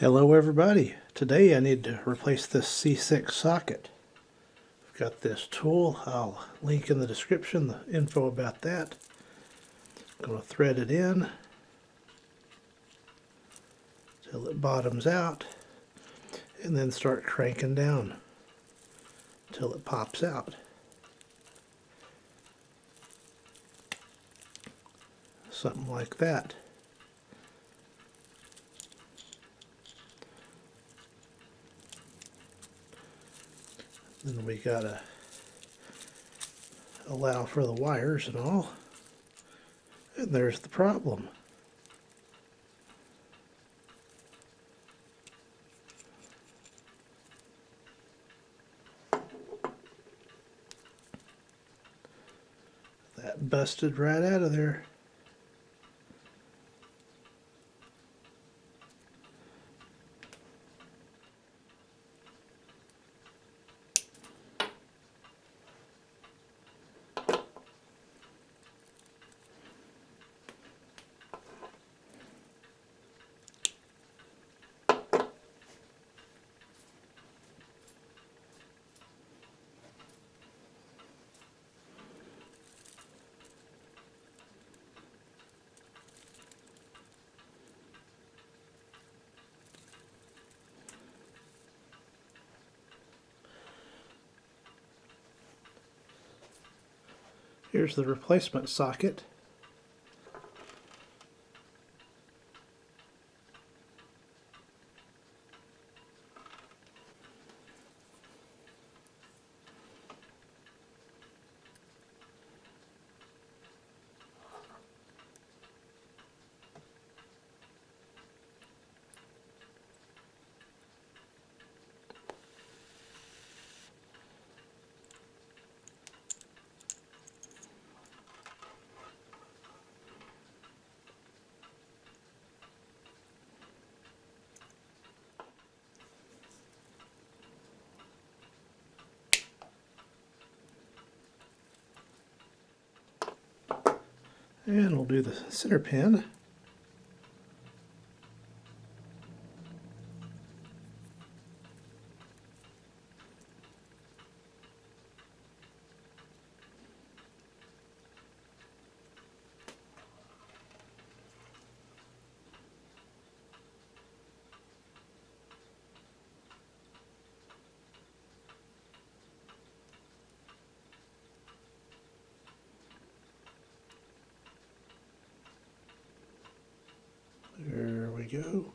Hello everybody. Today I need to replace this C6 socket. I've got this tool. I'll link in the description the info about that. I'm going to thread it in till it bottoms out and then start cranking down till it pops out. Something like that. Then we gotta allow for the wires and all. And there's the problem. That busted right out of there. Here's the replacement socket. And we'll do the center pin. There we go.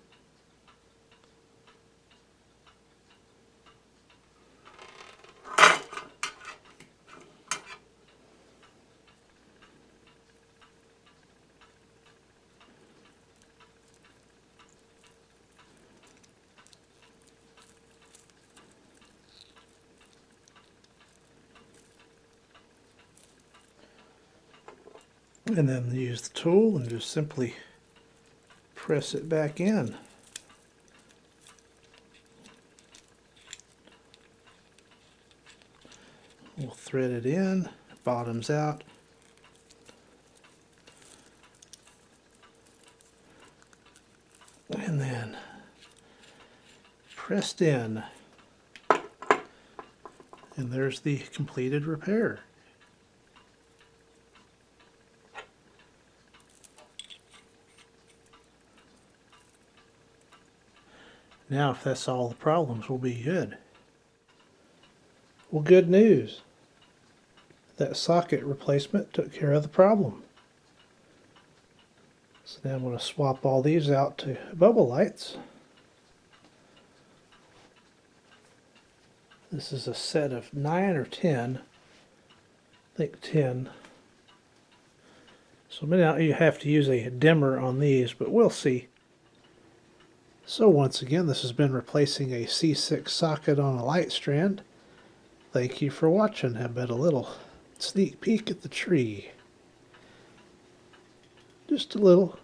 And then use the tool and just simply press it back in. We'll thread it in, bottoms out. And then pressed in. And there's the completed repair. Now, if that's all the problems, we'll be good. Well, good news. That socket replacement took care of the problem. So now I'm going to swap all these out to bubble lights. This is a set of 9 or 10. I think 10. So now you have to use a dimmer on these, but we'll see. So once again, this has been replacing a C6 socket on a light strand. Thank you for watching. How about a little sneak peek at the tree? Just a little.